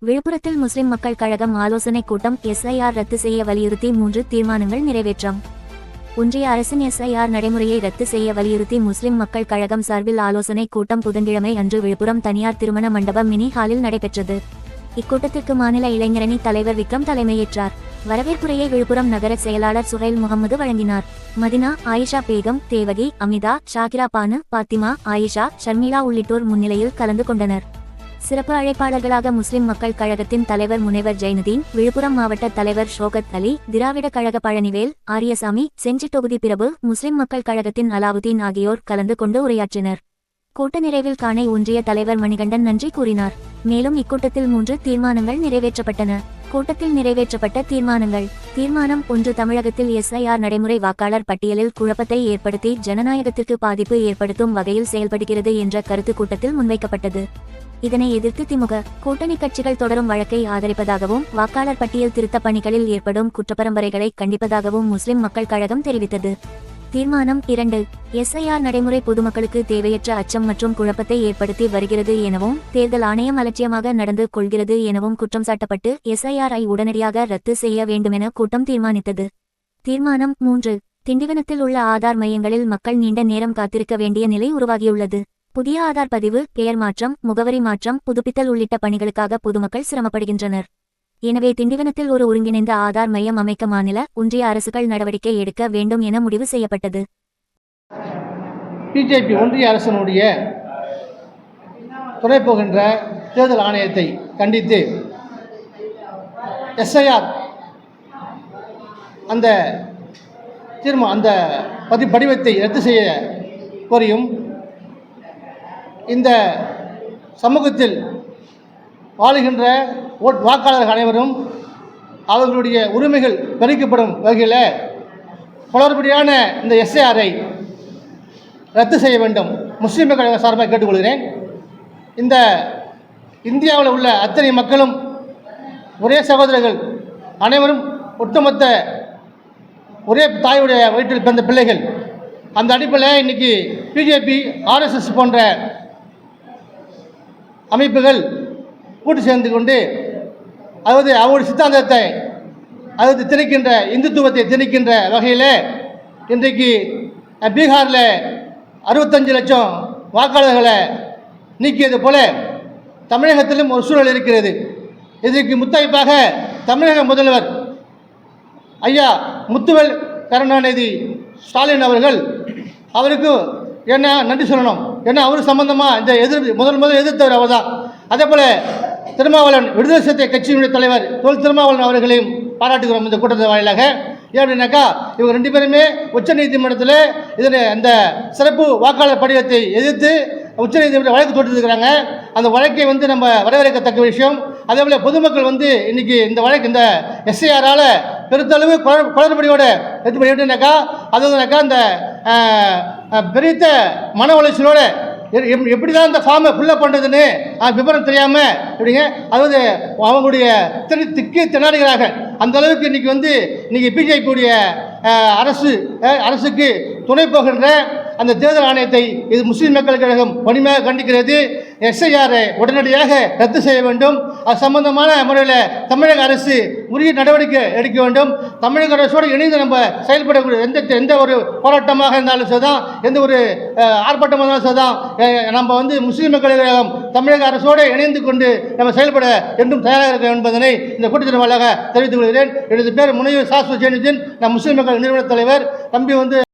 விழுப்புரத்தில் முஸ்லிம் மக்கள் கழகம் ஆலோசனைக் கூட்டம். SIR ரத்து செய்ய வலியுறுத்தி 3 தீர்மானங்கள் நிறைவேற்றம். ஒன்றிய அரசின் SIR நடைமுறையை ரத்து செய்ய வலியுறுத்தி முஸ்லிம் மக்கள் கழகம் சார்பில் ஆலோசனைக் கூட்டம் புதன்கிழமை அன்று விழுப்புரம் தனியார் திருமண மண்டபம் மினி ஹாலில் நடைபெற்றது. இக்கூட்டத்திற்கு மாநில இளைஞரணி தலைவர் விக்ரம் தலைமையேற்றார். வரவேற்புரையை விழுப்புரம் நகர செயலாளர் சுஹைல் முகமது வழங்கினார். மதினா, ஆயிஷா பேகம், தேவகி, அமிதா, ஷாகிரா பானு, பாத்திமா, ஆயிஷா, ஷர்மிளா உள்ளிட்டோர் முன்னிலையில் கலந்து கொண்டனர். சிறப்பு அழைப்பாளர்களாக முஸ்லிம் மக்கள் கழகத்தின் தலைவர் முனைவர் ஜைனுதீன், விழுப்புரம் மாவட்ட தலைவர் ஷோகத் அலி, திராவிட கழக பழனிவேல், ஆரியசாமி, செஞ்சி தொகுதி பிரபு, முஸ்லிம் மக்கள் கழகத்தின் அலாவுதீன் ஆகியோர் கலந்து கொண்டு உரையாற்றினர். கூட்ட நிறைவில் காணை ஒன்றிய தலைவர் மணிகண்டன் நன்றி கூறினார். மேலும் இக்கூட்டத்தில் 3 தீர்மானங்கள் நிறைவேற்றப்பட்டன. கூட்டத்தில் நிறைவேற்றப்பட்ட தீர்மானங்கள்: தீர்மானம் 1, தமிழகத்தில் SIR நடைமுறை வாக்காளர் பட்டியலில் குழப்பத்தை ஏற்படுத்தி ஜனநாயகத்திற்கு பாதிப்பு ஏற்படுத்தும் வகையில் செயல்படுகிறது என்ற கருத்து கூட்டத்தில் முன்வைக்கப்பட்டது. இதனை எதிர்த்து திமுக கூட்டணி கட்சிகள் தொடரும் வழக்கை ஆதரிப்பதாகவும் வாக்காளர் பட்டியல் திருத்தப் பணிகளில் ஏற்படும் குற்றப்பரம்பரைகளை கண்டிப்பதாகவும் முஸ்லிம் மக்கள் கழகம் தெரிவித்தது. தீர்மானம் 2, SIR நடைமுறை பொதுமக்களுக்கு தேவையற்ற அச்சம் மற்றும் குழப்பத்தை ஏற்படுத்தி வருகிறது எனவும் தேர்தல் ஆணையம் அலட்சியமாக நடந்து கொள்கிறது எனவும் குற்றம் சாட்டப்பட்டு SIR-ஐ உடனடியாக ரத்து செய்ய வேண்டுமென கூட்டம் தீர்மானித்தது. தீர்மானம் 3, திண்டிவனத்தில் உள்ள ஆதார் மையங்களில் மக்கள் நீண்ட நேரம் காத்திருக்க வேண்டிய நிலை உருவாகியுள்ளது. புதிய ஆதார் பதிவு, பெயர் மாற்றம், முகவரி மாற்றம், புதுப்பித்தல் உள்ளிட்ட பணிகளுக்காக பொதுமக்கள் சிரமப்படுகின்றனர். எனவே திண்டிவனத்தில் ஒரு ஒருங்கிணைந்த ஆதார் மையம் அமைக்க மாநில, ஒன்றிய அரசுகள் நடவடிக்கை எடுக்க வேண்டும் என முடிவு செய்யப்பட்டது. பிஜேபி ஒன்றிய அரசினுடைய துணை போகின்ற தேர்தல் ஆணையத்தை கண்டித்து SIR அந்த படிவத்தை ரத்து செய்ய கோரியும், இந்த சமூகத்தில் வாழுகின்ற வாக்காளர்கள் அனைவரும் அவர்களுடைய உரிமைகள் பறிக்கப்படும் வகையில் குளறுபடியான இந்த SIR-ஐ ரத்து செய்ய வேண்டும் முஸ்லீம் கழக சார்பாக கேட்டுக்கொள்கிறேன். இந்த இந்தியாவில் உள்ள அத்தனை மக்களும் ஒரே சகோதரர்கள், அனைவரும் ஒட்டுமொத்த ஒரே தாயுடைய வயிற்றில் பிறந்த பிள்ளைகள். அந்த அடிப்படையில் இன்றைக்கி பிஜேபி, RSS போன்ற அமைப்புகள் கூட்டு சேர்ந்து கொண்டு அவருடைய சித்தாந்தத்தை திணிக்கின்ற, இந்துத்துவத்தை திணிக்கின்ற வகையில் இன்றைக்கு பீகாரில் 65 லட்சம் வாக்காளர்களை நீக்கியது போல தமிழகத்திலும் ஒரு சூழல் இருக்கிறது. இதற்கு முத்தாய்ப்பாக தமிழக முதல்வர் ஐயா முத்துவேல் கருணாநிதி ஸ்டாலின் அவர்கள் அவருக்கு என்ன நன்றி சொல்லணும். ஏன்னா அவர் சம்பந்தமாக இந்த முதல் எதிர்த்தவர் அவர் தான். அதே போல் திருமாவளவன், விடுதலை சிறுத்தை கட்சியினுடைய தலைவர் திருமாவளவன் அவர்களையும் பாராட்டுகிறோம் இந்த கூட்டத்தின் வாயிலாக. ஏன்னாக்கா இவங்க 2 பேருமே உச்சநீதிமன்றத்தில் அந்த சிறப்பு வாக்காளர் படிவத்தை எதிர்த்து உச்சநீதிமன்ற வழக்கு தொட்டிருக்கிறாங்க. அந்த வழக்கை நம்ம வரவேற்கத்தக்க விஷயம். அதே போல் பொதுமக்கள் இன்றைக்கி இந்த வழக்கு இந்த SIR-ஆல் பெருத்தளவு குளறுபடியோட எடுத்து பண்ணிட்டுனாக்கா அந்த பெரிய மன உளைச்சலோடு எப்படி தான் இந்த ஃபார்மை ஃபுல்லப் பண்ணுறதுன்னு விவரம் தெரியாமல் எப்படிங்க அவங்களுடைய திணறுகிறாங்க. அந்த அளவுக்கு இன்றைக்கி பிஜேபியுடைய அரசுக்கு துணை போகின்ற அந்த தேர்தல் ஆணையத்தை இது முஸ்லீம் மக்கள் கழகம் வன்மையாக கண்டிக்கிறது. SIR-ஐ உடனடியாக ரத்து செய்ய வேண்டும். அது சம்பந்தமான முறையில் தமிழக அரசு உரிய நடவடிக்கை எடுக்க வேண்டும். தமிழக அரசோடு இணைந்து நம்ம செயல்படக்கூடிய எந்த ஒரு போராட்டமாக இருந்தாலும் சரிதான், எந்த ஒரு ஆர்ப்பாட்டமாக இருந்தாலும் சரிதான், நம்ம முஸ்லீம் மக்கள் கழகம் தமிழக அரசோடு இணைந்து கொண்டு நம்ம செயல்பட என்றும் தயாராக இருக்க என்பதனை இந்த கூட்டத்தின் வாயிலாக தெரிவித்துக் கொள்கிறேன். எனது பேர் முனைவர் சாஸ்வ ஜெயனுதீன். நான் முஸ்லீம் மக்கள் நிறுவன தலைவர். தம்பி